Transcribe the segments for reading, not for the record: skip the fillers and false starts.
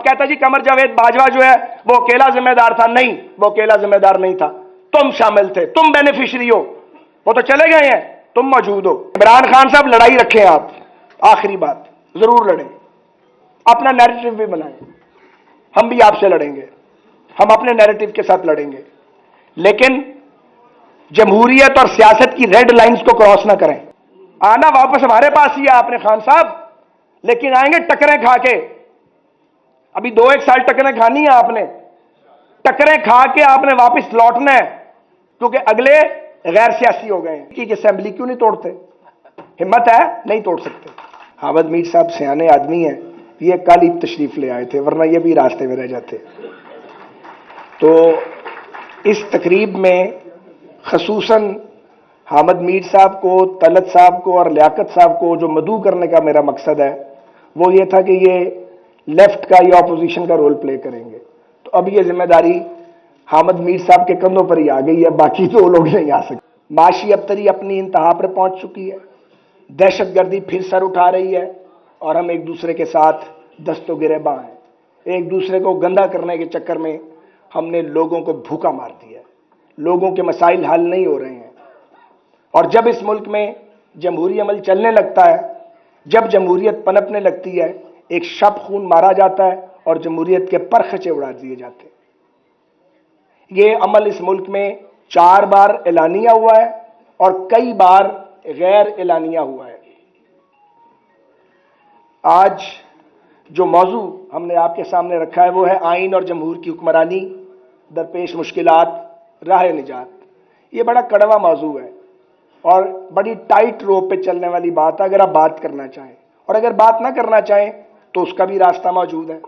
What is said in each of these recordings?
کہتا جی قمر جاوید باجوہ جو ہے وہ اکیلا ذمہ دار تھا. نہیں، وہ اکیلا ذمہ دار نہیں تھا، تم شامل تھے، تم بینیفیشری ہو. وہ تو چلے گئے ہیں، تم موجود ہو. عمران خان صاحب لڑائی رکھیں آپ، آخری بات ضرور لڑیں، اپنا نیریٹو بھی بنائیں. ہم بھی آپ سے لڑیں گے، ہم اپنے نیریٹو کے ساتھ لڑیں گے، لیکن جمہوریت اور سیاست کی ریڈ لائنز کو کراس نہ کریں. آنا واپس ہمارے پاس ہی ہے آپ نے خان صاحب، لیکن آئیں گے ٹکریں کھا کے. ابھی 2-1 سال ٹکریں کھانی ہے آپ نے، ٹکریں کھا کے آپ نے واپس لوٹنا ہے، کیونکہ اگلے غیر سیاسی ہو گئے ہیں. کہ اسمبلی کیوں نہیں توڑتے؟ ہمت ہے؟ نہیں توڑ سکتے. حامد میر صاحب سیانے آدمی ہیں، یہ کل ہی تشریف لے آئے تھے، ورنہ یہ بھی راستے میں رہ جاتے. تو اس تقریب میں خصوصاً حامد میر صاحب کو، طلعت صاحب کو اور لیاقت صاحب کو جو مدعو کرنے کا میرا مقصد ہے وہ یہ تھا کہ یہ لیفٹ کا یا اپوزیشن کا رول پلے کریں گے. تو اب یہ ذمہ داری حامد میر صاحب کے کندھوں پر ہی آ گئی ہے، باقی دو لوگ نہیں آ سکتے. معاشی ابتری اپنی انتہا پر پہنچ چکی ہے، دہشت گردی پھر سر اٹھا رہی ہے، اور ہم ایک دوسرے کے ساتھ دست و گریباں ہیں. ایک دوسرے کو گندا کرنے کے چکر میں ہم نے لوگوں کو بھوکا مار دیا ہے. لوگوں کے مسائل حل نہیں ہو رہے ہیں. اور جب اس ملک میں جمہوری عمل چلنے لگتا ہے، جب جمہوریت پنپنے لگتی ہے، ایک شب خون مارا جاتا ہے اور جمہوریت کے پرخچے اڑا دیے جاتے ہیں. یہ عمل اس ملک میں 4 بار اعلانیہ ہوا ہے اور کئی بار غیر اعلانیہ ہوا ہے. آج جو موضوع ہم نے آپ کے سامنے رکھا ہے وہ ہے آئین اور جمہور کی حکمرانی، درپیش مشکلات، راہ نجات. یہ بڑا کڑوا موضوع ہے اور بڑی ٹائٹ روپ پہ چلنے والی بات ہے اگر آپ بات کرنا چاہیں، اور اگر بات نہ کرنا چاہیں تو اس کا بھی راستہ موجود ہے.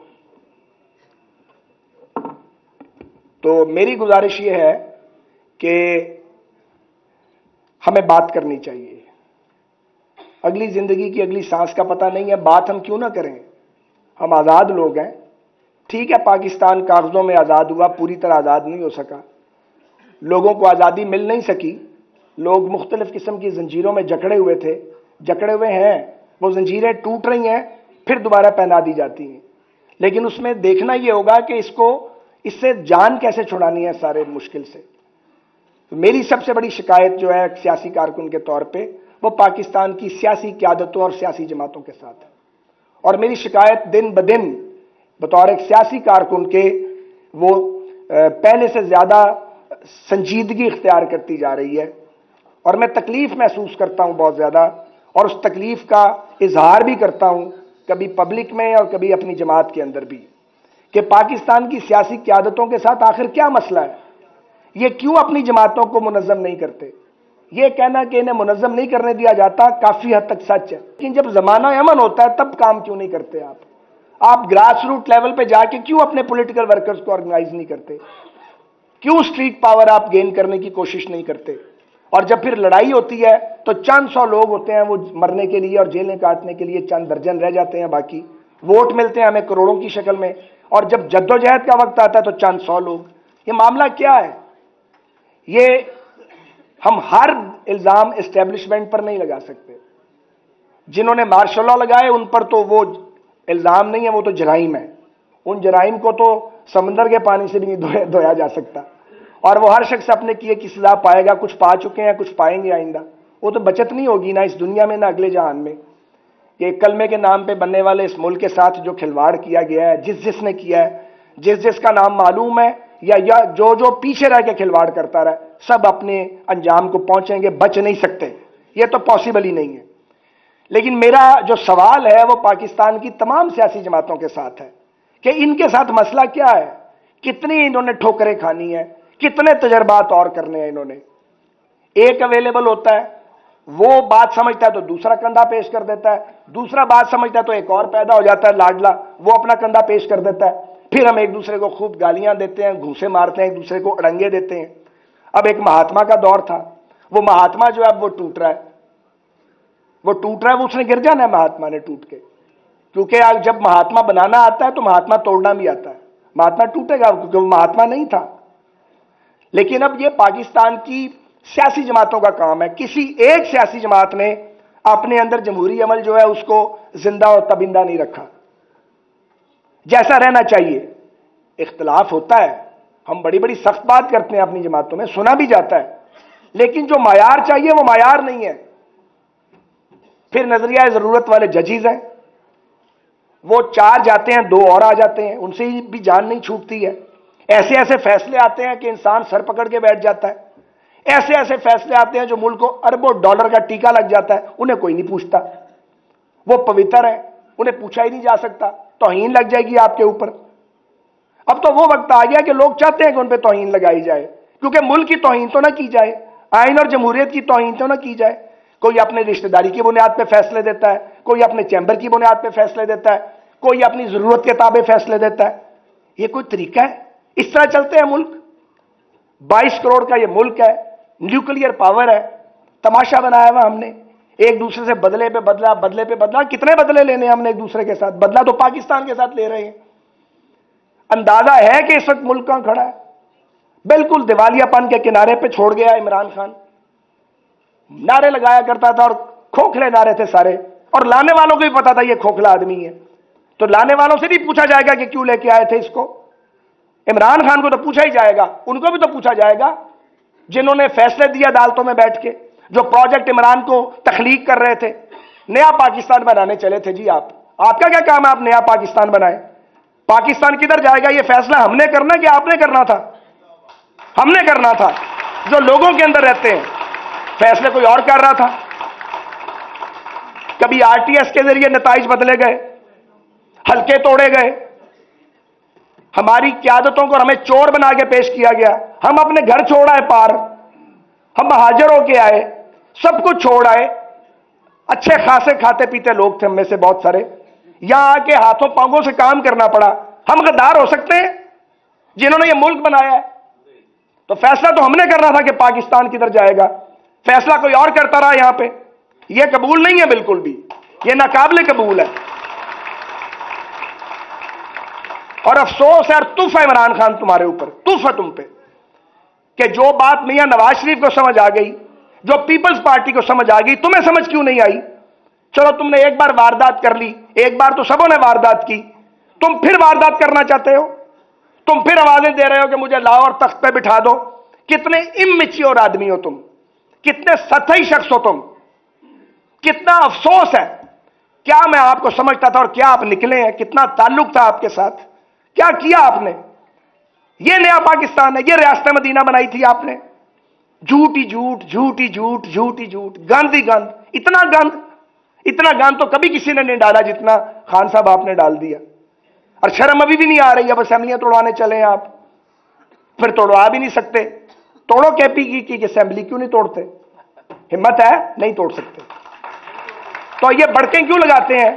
تو میری گزارش یہ ہے کہ ہمیں بات کرنی چاہیے. اگلی زندگی کی اگلی سانس کا پتہ نہیں ہے، بات ہم کیوں نہ کریں؟ ہم آزاد لوگ ہیں. ٹھیک ہے، پاکستان کاغذوں میں آزاد ہوا، پوری طرح آزاد نہیں ہو سکا، لوگوں کو آزادی مل نہیں سکی. لوگ مختلف قسم کی زنجیروں میں جکڑے ہوئے تھے، جکڑے ہوئے ہیں. وہ زنجیریں ٹوٹ رہی ہیں، پھر دوبارہ پہنا دی جاتی ہیں. لیکن اس میں دیکھنا یہ ہوگا کہ اس سے جان کیسے چھڑانی ہے سارے مشکل سے. میری سب سے بڑی شکایت جو ہے ایک سیاسی کارکن کے طور پہ وہ پاکستان کی سیاسی قیادتوں اور سیاسی جماعتوں کے ساتھ ہے. اور میری شکایت دن بدن بطور ایک سیاسی کارکن کے وہ پہلے سے زیادہ سنجیدگی اختیار کرتی جا رہی ہے، اور میں تکلیف محسوس کرتا ہوں بہت زیادہ، اور اس تکلیف کا اظہار بھی کرتا ہوں کبھی پبلک میں اور کبھی اپنی جماعت کے اندر بھی، کہ پاکستان کی سیاسی قیادتوں کے ساتھ آخر کیا مسئلہ ہے. یہ کیوں اپنی جماعتوں کو منظم نہیں کرتے؟ یہ کہنا کہ انہیں منظم نہیں کرنے دیا جاتا کافی حد تک سچ ہے، لیکن جب زمانہ امن ہوتا ہے تب کام کیوں نہیں کرتے آپ گراس روٹ لیول پہ جا کے کیوں اپنے پولیٹیکل ورکرز کو آرگنائز نہیں کرتے؟ کیوں اسٹریٹ پاور آپ گین کرنے کی کوشش نہیں کرتے؟ اور جب پھر لڑائی ہوتی ہے تو چند سو لوگ ہوتے ہیں وہ مرنے کے لیے اور جیلیں کاٹنے کے لیے چند درجن رہ جاتے ہیں، باقی ووٹ ملتے ہیں ہمیں کروڑوں کی شکل میں، اور جب جدوجہد کا وقت آتا ہے تو چند سو لوگ. یہ معاملہ کیا ہے؟ یہ ہم ہر الزام اسٹیبلشمنٹ پر نہیں لگا سکتے. جنہوں نے مارشل لا لگائے ان پر تو وہ الزام نہیں ہے، وہ تو جرائم ہے. ان جرائم کو تو سمندر کے پانی سے بھی نہیں دھویا جا سکتا، اور وہ ہر شخص اپنے کیے کی سزا پائے گا. کچھ پا چکے ہیں، کچھ پائیں گے آئندہ. وہ تو بچت نہیں ہوگی نہ اس دنیا میں نہ اگلے جہان میں. یہ کلمے کے نام پہ بننے والے اس ملک کے ساتھ جو کھلواڑ کیا گیا ہے، جس نے کیا ہے، جس کا نام معلوم ہے یا جو پیچھے رہ کے کھلواڑ کرتا رہا، سب اپنے انجام کو پہنچیں گے، بچ نہیں سکتے. یہ تو پاسبل ہی نہیں ہے. لیکن میرا جو سوال ہے وہ پاکستان کی تمام سیاسی جماعتوں کے ساتھ ہے کہ ان کے ساتھ مسئلہ کیا ہے؟ کتنی انہوں نے ٹھوکریں کھانی ہیں؟ کتنے تجربات اور کرنے ہیں انہوں نے؟ ایک اویلیبل ہوتا ہے، وہ بات سمجھتا ہے تو دوسرا کندھا پیش کر دیتا ہے، دوسرا بات سمجھتا ہے تو ایک اور پیدا ہو جاتا ہے لاڈلا، وہ اپنا کندھا پیش کر دیتا ہے. پھر ہم ایک دوسرے کو خوب گالیاں دیتے ہیں، گھوسے مارتے ہیں، ایک دوسرے کو اڑنگے دیتے ہیں. اب ایک مہاتما کا دور تھا، وہ مہاتما جو ہے اب وہ ٹوٹ رہا ہے، وہ اس نے گر جانا ہے مہاتما نے ٹوٹ کے. کیونکہ جب مہاتما بنانا آتا ہے تو مہاتما توڑنا بھی آتا ہے. مہاتما ٹوٹے گا کیونکہ وہ مہاتما نہیں تھا. لیکن اب یہ پاکستان کی سیاسی جماعتوں کا کام ہے. کسی ایک سیاسی جماعت نے اپنے اندر جمہوری عمل جو ہے اس کو زندہ اور تبندہ نہیں رکھا. جیسا رہنا چاہیے. اختلاف ہوتا ہے, ہم بڑی بڑی سخت بات کرتے ہیں اپنی جماعتوں میں, سنا بھی جاتا ہے, لیکن جو معیار چاہیے وہ معیار نہیں ہے. پھر نظریہ ضرورت والے ججز ہیں, وہ 4 جاتے ہیں 2 اور آ جاتے ہیں, ان سے بھی جان نہیں چھوٹتی ہے. ایسے ایسے فیصلے آتے ہیں کہ انسان سر پکڑ کے بیٹھ جاتا ہے. ایسے ایسے فیصلے آتے ہیں جو ملک کو اربوں ڈالر کا ٹیکہ لگ جاتا ہے, انہیں کوئی نہیں پوچھتا. وہ پوتر ہیں, انہیں پوچھا ہی نہیں جا سکتا, توہین لگ جائے گی آپ کے اوپر. اب تو وہ وقت آ گیا کہ لوگ چاہتے ہیں کہ ان پہ توہین لگائی جائے, کیونکہ ملک کی توہین تو نہ کی جائے, آئین اور جمہوریت کی توہین تو نہ کی جائے. کوئی اپنے رشتہ داری کی بنیاد پہ فیصلے دیتا ہے, کوئی اپنے چیمبر کی بنیاد پہ فیصلے دیتا ہے, کوئی اپنی ضرورت کے تابع فیصلے دیتا ہے. یہ کوئی طریقہ ہے؟ اس طرح چلتے ہیں ملک؟ 22 کروڑ کا یہ ملک ہے, نیوکلیئر پاور ہے, تماشا بنایا ہوا ہم نے, ایک دوسرے سے بدلے پہ بدلہ, بدلے پہ بدلہ. کتنے بدلے لینے ہم نے ایک دوسرے کے ساتھ؟ بدلہ تو پاکستان کے ساتھ لے رہے ہیں. اندازہ ہے کہ اس وقت ملک کہاں کھڑا ہے؟ بالکل دیوالیہ پن کے کنارے پہ چھوڑ گیا عمران خان. نعرے لگایا کرتا تھا اور کھوکھلے نعرے تھے سارے, اور لانے والوں کو بھی پتا تھا یہ کھوکھلا آدمی ہے, تو لانے والوں سے نہیں پوچھا جائے گا کہ کیوں لے کے آئے تھے اس کو. عمران خان کو تو پوچھا ہی جائے گا, ان کو بھی تو پوچھا جائے گا جنہوں نے فیصلے دیا عدالتوں میں بیٹھ کے, جو پروجیکٹ عمران کو تخلیق کر رہے تھے. نیا پاکستان بنانے چلے تھے جی آپ کا کیا کام ہے؟ آپ نیا پاکستان بنائیں. پاکستان کدھر جائے گا یہ فیصلہ ہم نے کرنا کہ آپ نے کرنا تھا؟ ہم نے کرنا تھا. جو لوگوں کے اندر رہتے ہیں, فیصلے کوئی اور کر رہا تھا. کبھی آر ٹی ایس کے ذریعے نتائج بدلے گئے, حلقے توڑے گئے, ہماری قیادتوں کو ہمیں چور بنا کے پیش کیا گیا. ہم اپنے گھر چھوڑ آئے پار, ہم مہاجر ہو کے آئے, سب کچھ چھوڑ آئے. اچھے خاصے کھاتے پیتے لوگ تھے ہم میں سے بہت سارے, یہاں آ کے ہاتھوں پاؤں سے کام کرنا پڑا. ہم غدار ہو سکتے ہیں جنہوں نے یہ ملک بنایا ہے؟ تو فیصلہ تو ہم نے کرنا تھا کہ پاکستان کدھر جائے گا. فیصلہ کوئی اور کرتا رہا یہاں پہ. یہ قبول نہیں ہے بالکل بھی, یہ ناقابل قبول ہے. اور افسوس ہے اور تف ہے عمران خان تمہارے اوپر, تف ہے تم پہ, کہ جو بات میاں نواز شریف کو سمجھ آ گئی, جو پیپلز پارٹی کو سمجھ آ گئی, تمہیں سمجھ کیوں نہیں آئی؟ چلو تم نے ایک بار واردات کر لی, ایک بار تو سبوں نے واردات کی, تم پھر واردات کرنا چاہتے ہو, تم پھر آوازیں دے رہے ہو کہ مجھے لاؤ اور تخت پہ بٹھا دو. کتنے اممیچیور آدمی ہو تم, کتنے سطحی شخص ہو تم, کتنا افسوس ہے. کیا میں آپ کو سمجھتا تھا اور کیا آپ نکلے ہیں؟ کتنا تعلق تھا آپ کے ساتھ, کیا کیا آپ نے؟ یہ نیا پاکستان ہے, یہ ریاست مدینہ بنائی تھی آپ نے. جھوٹ ہی جھوٹ, جھوٹ ہی جھوٹ, جھوٹ ہی جھوٹ, گند ہی گند. اتنا گند تو کبھی کسی نے نہیں ڈالا جتنا خان صاحب آپ نے ڈال دیا. اور شرم ابھی بھی نہیں آ رہی. اب اسمبلیاں توڑوانے چلے ہیں آپ, پھر توڑوا بھی نہیں سکتے. توڑو کے پی کی اسمبلی, کیوں نہیں توڑتے؟ ہمت ہے نہیں توڑ سکتے. تو یہ بڑکیں کیوں لگاتے ہیں؟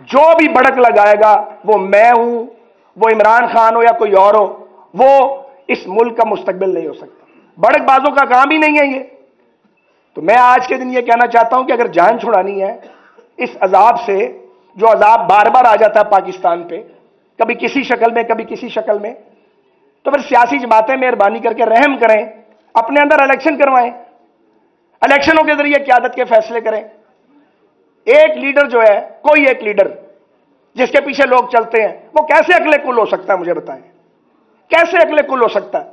جو بھی بڑک لگائے گا وہ میں ہوں, وہ عمران خان ہو یا کوئی اور ہو, وہ اس ملک کا مستقبل نہیں ہو سکتا. بڑک بازوں کا کام ہی نہیں ہے یہ. تو میں آج کے دن یہ کہنا چاہتا ہوں کہ اگر جان چھڑانی ہے اس عذاب سے, جو عذاب بار بار آ جاتا ہے پاکستان پہ, کبھی کسی شکل میں کبھی کسی شکل میں, تو پھر سیاسی جماعتیں مہربانی کر کے رحم کریں, اپنے اندر الیکشن کروائیں, الیکشنوں کے ذریعے قیادت کے فیصلے کریں. ایک لیڈر جو ہے, کوئی ایک لیڈر جس کے پیچھے لوگ چلتے ہیں, وہ کیسے عقل کل ہو سکتا ہے؟ مجھے بتائیں, کیسے عقل کل ہو سکتا ہے؟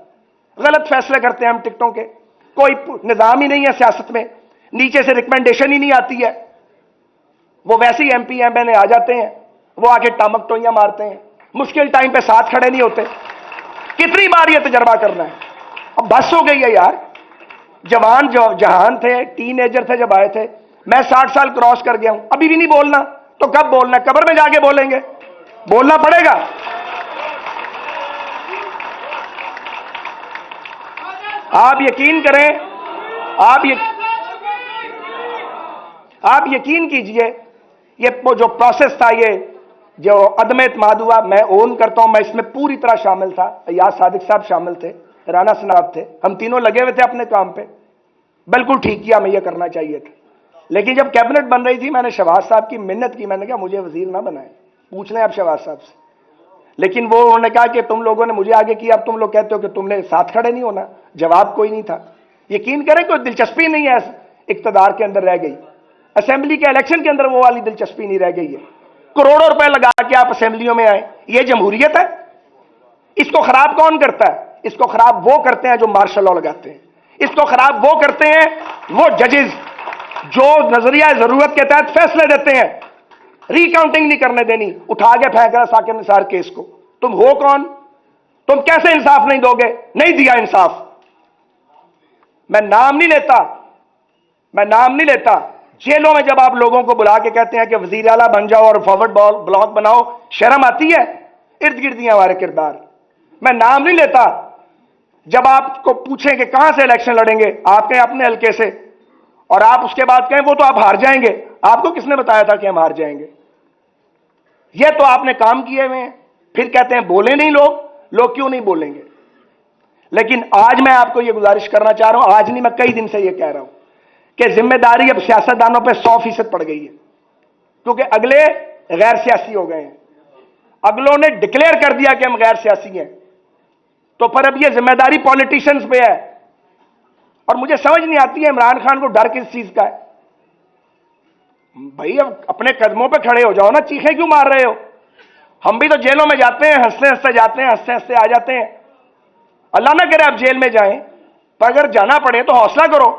غلط فیصلے کرتے ہیں ہم ٹکٹوں کے, کوئی نظام ہی نہیں ہے سیاست میں, نیچے سے ریکمنڈیشن ہی نہیں آتی ہے. وہ ویسے ہی ایم پی ایم این اے آ جاتے ہیں, وہ آ کے ٹامک ٹوئیاں مارتے ہیں, مشکل ٹائم پہ ساتھ کھڑے نہیں ہوتے. کتنی بار یہ تجربہ کرنا ہے؟ اب بس ہو گئی ہے یار. جوان جو جہان تھے, ٹین ایجر تھے جب آئے تھے, میں 60 سال کراس کر گیا ہوں, ابھی بھی نہیں بولنا تو کب بولنا ہے؟ قبر میں جا کے بولیں گے, بولنا پڑے گا. آپ یقین کریں, آپ یقین کیجئے, یہ جو پروسیس تھا, یہ جو عدم اعتماد ہوا, میں اون کرتا ہوں, میں اس میں پوری طرح شامل تھا. ایاز صادق صاحب شامل تھے, رانا صاحب تھے, ہم تینوں لگے ہوئے تھے اپنے کام پہ. بالکل ٹھیک کیا, ہمیں یہ کرنا چاہیے تھا. لیکن جب کیبنٹ بن رہی تھی, میں نے شہباز صاحب کی منت کی, میں نے کہا مجھے وزیر نہ بنائیں, پوچھ لیں آپ شہباز صاحب سے. لیکن وہ انہوں نے کہا کہ تم لوگوں نے مجھے آگے کیا, اب تم لوگ کہتے ہو کہ تم نے ساتھ کھڑے نہیں ہونا. جواب کوئی نہیں تھا. یقین کریں کوئی دلچسپی نہیں ہے اقتدار کے اندر رہ گئی, اسمبلی کے الیکشن کے اندر وہ والی دلچسپی نہیں رہ گئی ہے. کروڑوں روپے لگا کے آپ اسمبلیوں میں آئیں. یہ جمہوریت ہے؟ اس کو خراب کون کرتا ہے؟ اس کو خراب وہ کرتے ہیں جو مارشل لا لگاتے ہیں. اس کو خراب وہ کرتے ہیں وہ ججز جو نظریہ ضرورت کے تحت فیصلے دیتے ہیں. ری کاؤنٹنگ نہیں کرنے دینی، اٹھا کے پھینک رہا ثاقب نثار کیس کو. تم ہو کون؟ تم کیسے انصاف نہیں دو گے؟ نہیں دیا انصاف. میں نام نہیں لیتا. جیلوں میں جب آپ لوگوں کو بلا کے کہتے ہیں کہ وزیر اعلیٰ بن جاؤ اور فارورڈ بلاک بناؤ، شرم آتی ہے؟ ارد گرد ہیں ہمارے کردار. میں نام نہیں لیتا. جب آپ کو پوچھیں کہ کہاں سے الیکشن لڑیں گے، آپ کہیں اپنے حلقے سے، اور آپ اس کے بعد کہیں وہ تو آپ ہار جائیں گے. آپ کو کس نے بتایا تھا کہ ہم ہار جائیں گے؟ یہ تو آپ نے کام کیے ہوئے ہیں. پھر کہتے ہیں بولے نہیں لوگ کیوں نہیں بولیں گے؟ لیکن آج میں آپ کو یہ گزارش کرنا چاہ رہا ہوں، آج نہیں، میں کئی دن سے یہ کہہ رہا ہوں کہ ذمہ داری اب سیاستدانوں پہ 100% پڑ گئی ہے، کیونکہ اگلے غیر سیاسی ہو گئے ہیں. اگلوں نے ڈکلیئر کر دیا کہ ہم غیر سیاسی ہیں، تو پھر اب یہ ذمہ داری پولیٹیشنز پہ ہے. اور مجھے سمجھ نہیں آتی ہے عمران خان کو ڈر کس چیز کا ہے. بھائی اب اپنے قدموں پہ کھڑے ہو جاؤ نا، چیخیں کیوں مار رہے ہو؟ ہم بھی تو جیلوں میں جاتے ہیں، ہنستے ہنستے جاتے ہیں، ہنستے ہنستے آ جاتے ہیں. اللہ نہ کرے آپ جیل میں جائیں، پر اگر جانا پڑے تو حوصلہ کرو.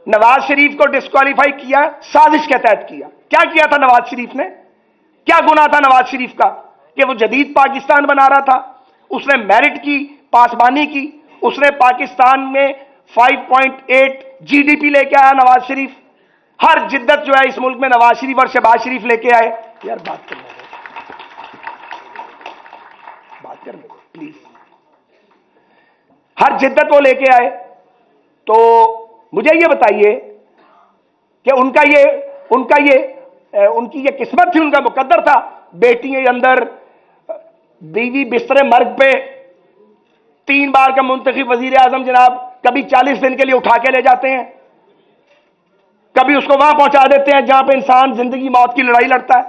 نواز شریف کو ڈسکوالیفائی کیا سازش کے تحت کیا. کیا کیا تھا نواز شریف نے؟ کیا گناہ تھا نواز شریف کا کہ وہ جدید پاکستان بنا رہا تھا؟ اس نے میرٹ کی، پاسبانی کی. اس نے پاکستان میں 5.8 GDP لے کے آیا نواز شریف. ہر جدت جو ہے اس ملک میں نواز شریف اور شہباز شریف لے کے آئے. یار بات کرنے دو پلیز. ہر جدت وہ لے کے آئے. تو مجھے یہ بتائیے کہ ان کی یہ قسمت تھی، ان کا مقدر تھا. بیٹی اندر، بیوی بستر مرگ پہ، 3 بار کا منتخب وزیر اعظم جناب، کبھی 40 دن کے لیے اٹھا کے لے جاتے ہیں، کبھی اس کو وہاں پہنچا دیتے ہیں جہاں پہ انسان زندگی موت کی لڑائی لڑتا ہے.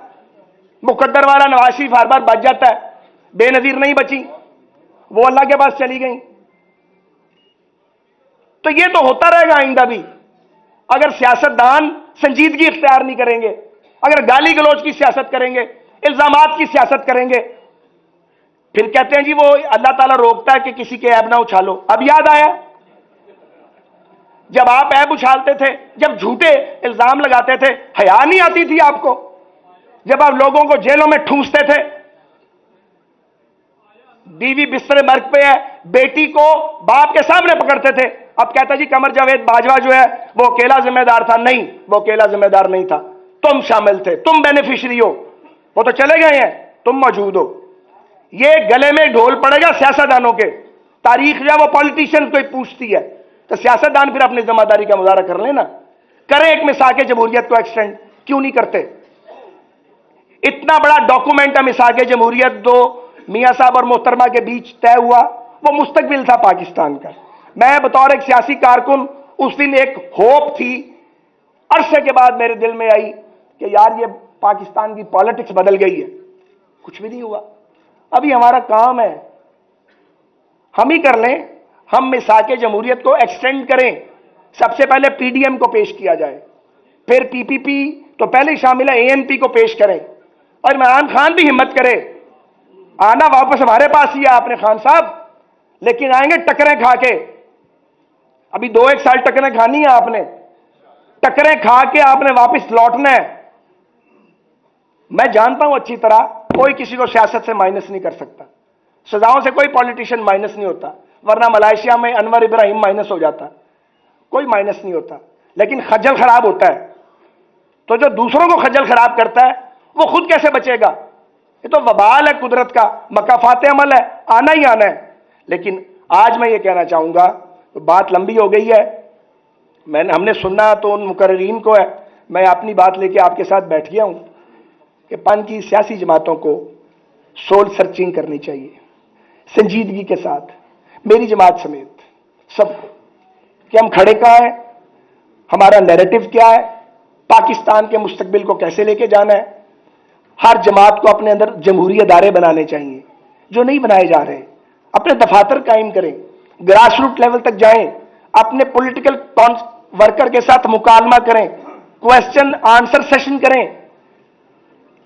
مقدر والا نواز شریف ہر بار بچ جاتا ہے. بے نظیر نہیں بچی، وہ اللہ کے پاس چلی گئیں. تو یہ تو ہوتا رہے گا آئندہ بھی اگر سیاستدان سنجیدگی اختیار نہیں کریں گے، اگر گالی گلوچ کی سیاست کریں گے، الزامات کی سیاست کریں گے. پھر کہتے ہیں جی وہ اللہ تعالیٰ روکتا ہے کہ کسی کے عیب نہ اچھالو. اب یاد آیا جب آپ عیب اچھالتے تھے، جب جھوٹے الزام لگاتے تھے، حیا نہیں آتی تھی آپ کو؟ جب آپ لوگوں کو جیلوں میں ٹھونستے تھے، بیوی بستر مرگ پہ ہے، بیٹی کو باپ کے سامنے پکڑتے تھے. اب کہتا جی قمر جاوید باجوہ جو ہے وہ اکیلا ذمہ دار تھا. نہیں، وہ اکیلا ذمہ دار نہیں تھا، تم شامل تھے، تم بینیفیشری ہو. وہ تو چلے گئے ہیں، تم موجود ہو. یہ گلے میں ڈھول پڑے گا سیاستدانوں کے. تاریخ جو ہے وہ پولیٹیشن کو ہی پوچھتی ہے، تو سیاستدان پھر اپنی ذمہ داری کا مظاہرہ کر لینا. کریں ایک میثاق جمہوریت کو ایکسٹینڈ، کیوں نہیں کرتے؟ اتنا بڑا ڈاکومنٹ ہے میثاق جمہوریت، دو میاں صاحب اور محترمہ کے بیچ طے ہوا، وہ مستقبل تھا پاکستان کا. میں بطور ایک سیاسی کارکن اس دن ایک ہوپ تھی، عرصے کے بعد میرے دل میں آئی کہ یار یہ پاکستان کی پالیٹکس بدل گئی ہے. کچھ بھی نہیں ہوا. ابھی ہمارا کام ہے ہم ہی کر لیں. ہم میثاق جمہوریت کو ایکسٹینڈ کریں. سب سے پہلے PDM کو پیش کیا جائے، پھر PPP تو پہلے ہی شامل ہے، ANP کو پیش کریں، اور عمران خان بھی ہمت کرے. آنا واپس ہمارے پاس ہی ہے آپ نے خان صاحب، لیکن آئیں گے ٹکریں کھا کے. ابھی 2-1 سال ٹکریں کھانی ہے آپ نے، ٹکریں کھا کے آپ نے واپس لوٹنا ہے. میں جانتا ہوں اچھی طرح کوئی کسی کو سیاست سے مائنس نہیں کر سکتا، سزاؤں سے کوئی پولیٹیشین مائنس نہیں ہوتا، ورنہ ملائیشیا میں انور ابراہیم مائنس ہو جاتا. کوئی مائنس نہیں ہوتا، لیکن خجل خراب ہوتا ہے. تو جو دوسروں کو خجل خراب کرتا ہے وہ خود کیسے بچے گا؟ یہ تو وبال ہے قدرت کا، مکافات عمل ہے، آنا ہی آنا ہے. لیکن آج میں یہ کہنا چاہوں گا، بات لمبی ہو گئی ہے، ہم نے سننا تو ان مقررین کو ہے. میں اپنی بات لے کے آپ کے ساتھ بیٹھ گیا ہوں کہ پن کی سیاسی جماعتوں کو سول سرچنگ کرنی چاہیے سنجیدگی کے ساتھ، میری جماعت سمیت سب کو، کہ ہم کھڑے کہاں ہیں، ہمارا نیریٹو کیا ہے، پاکستان کے مستقبل کو کیسے لے کے جانا ہے. ہر جماعت کو اپنے اندر جمہوری ادارے بنانے چاہیے جو نہیں بنائے جا رہے. اپنے دفاتر قائم کریں، گراس روٹ لیول تک جائیں، اپنے پولیٹیکل ورکر کے ساتھ مکالمہ کریں، کوسچن آنسر سیشن کریں.